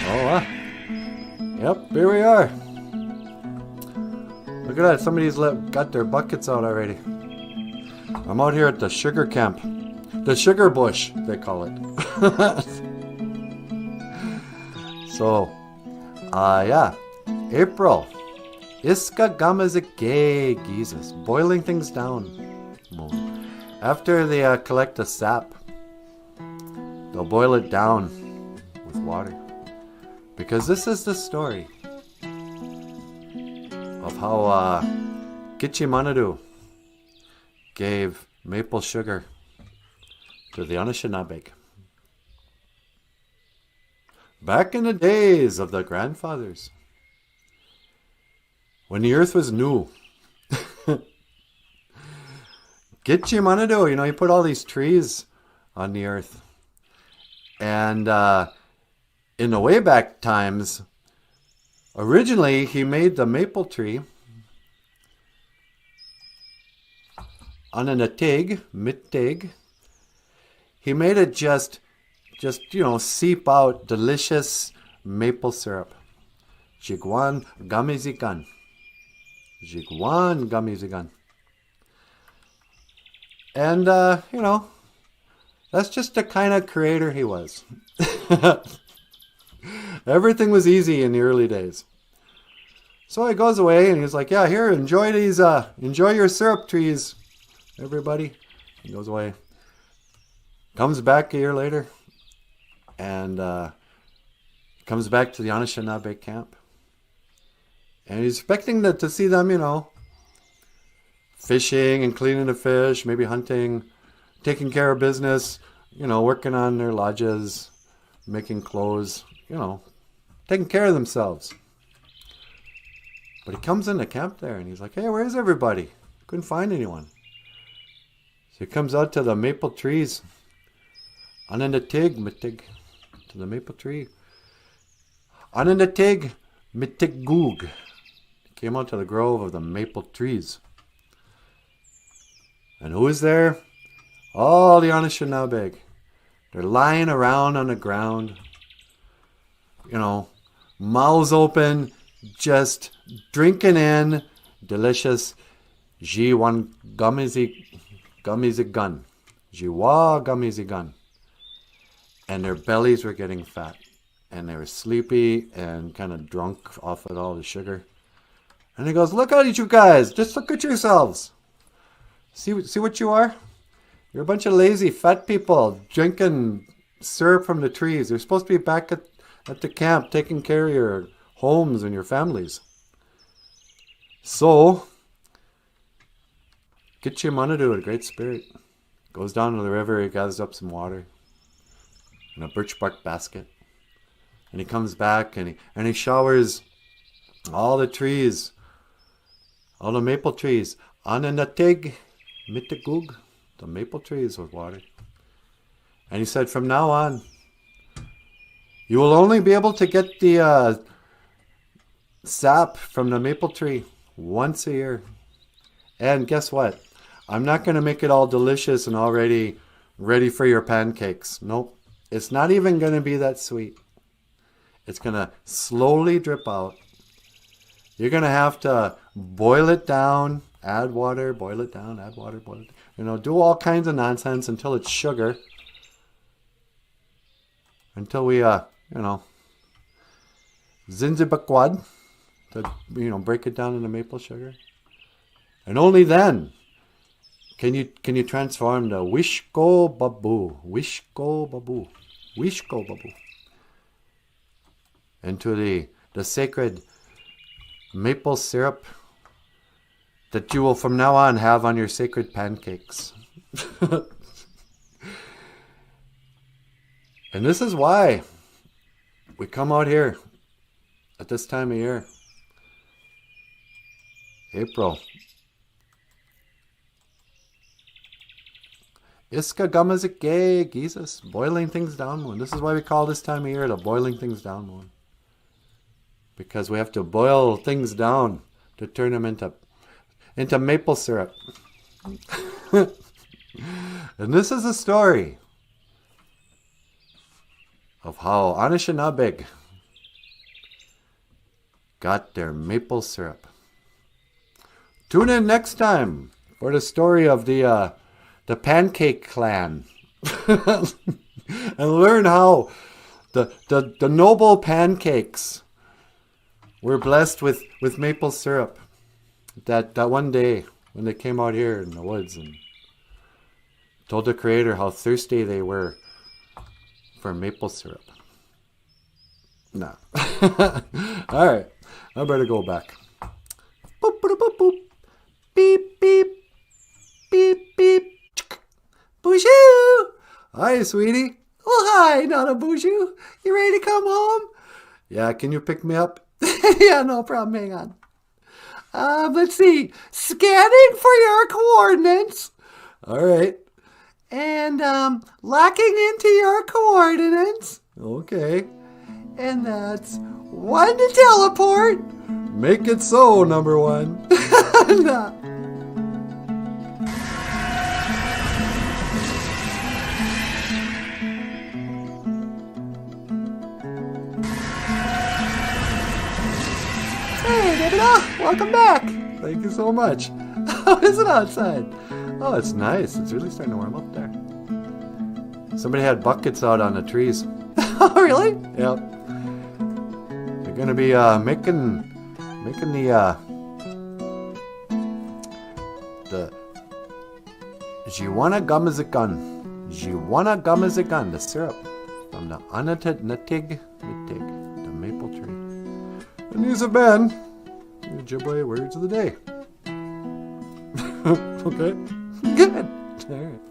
Oh, yep, here we are. Look at that, somebody's got their buckets out already. I'm out here at the sugar camp. The sugar bush, they call it. So, yeah, April. Iska gamazike Jesus, boiling things down. After they collect the sap, they'll boil it down with water. Because this is the story of how Kichimanadu gave maple sugar to the Anishinaabe. Back in the days of the grandfathers, when the earth was new, Kichimanadu, you put all these trees on the earth. And in the way back times, originally he made the maple tree on an atig, mittig. He made it just seep out delicious maple syrup. Jigwan gamizigan. Jigwan gamizigan. And, that's just the kind of creator he was. Everything was easy in the early days. So he goes away and he's like, yeah, here, enjoy these, enjoy your syrup trees, everybody. He goes away. Comes back a year later and comes back to the Anishinaabe camp. And he's expecting to see them, fishing and cleaning the fish, maybe hunting, taking care of business, working on their lodges, making clothes, taking care of themselves. But he comes into camp there and he's like, hey, where's everybody? Couldn't find anyone. So he comes out to the maple trees. Ananatig mitig, to the maple tree. Ananatig mitig goog. He came out to the grove of the maple trees. And who is there? All the Anishinaabe. They're lying around on the ground, mouths open, just drinking in delicious Jiwan gamizigan. Jiwa gamizigan. And their bellies were getting fat. And they were sleepy and kind of drunk off of all the sugar. And he goes, look at you guys. Just look at yourselves. See what you are? You're a bunch of lazy fat people drinking syrup from the trees. You're supposed to be back at the camp taking care of your homes and your families. So, Kichimanadu, a great spirit, goes down to the river. He gathers up some water in a birch bark basket. And he comes back and he showers all the trees, all the maple trees, Ananatig mitigug, the maple trees with water. And he said, from now on, you will only be able to get the sap from the maple tree once a year. And guess what? I'm not going to make it all delicious and already ready for your pancakes. Nope. It's not even going to be that sweet. It's going to slowly drip out. You're going to have to boil it down, add water, boil it down, add water, boil it down. Do all kinds of nonsense until it's sugar. Until we, zinzibakwad, to, break it down into maple sugar. And only then can you transform the wishko babu into the sacred maple syrup that you will from now on have on your sacred pancakes. And this is why we come out here at this time of year. April. Iska gamazike, Jesus, boiling things down moon. This is why we call this time of year the boiling things down moon. Because we have to boil things down to turn them into maple syrup. And this is a story of how Anishinaabe got their maple syrup. Tune in next time for the story of the Pancake Clan. And learn how the noble pancakes were blessed with maple syrup. That one day when they came out here in the woods and told the Creator how thirsty they were for maple syrup. Nah. All right. I better go back. Boop, boop, boop, boop. Beep, beep. Beep, beep. BOOZHOO! Hi, sweetie. Oh, hi, NANABOOZHOO. You ready to come home? Yeah, can you pick me up? Yeah, no problem. Hang on. Let's see. Scanning for your coordinates. All right. And locking into your coordinates. Okay. And that's 1 to teleport. Make it so, number 1. Nah. Hey, David, welcome back. Thank you so much. How is it outside? Oh, it's nice. It's really starting to warm up there. Somebody had buckets out on the trees. Oh, really? Yep. They're gonna be making the Jiwana Gummazigun, the syrup from the Natig, the maple tree. And these have been the Ojibwe words of the day. Okay, good. All right.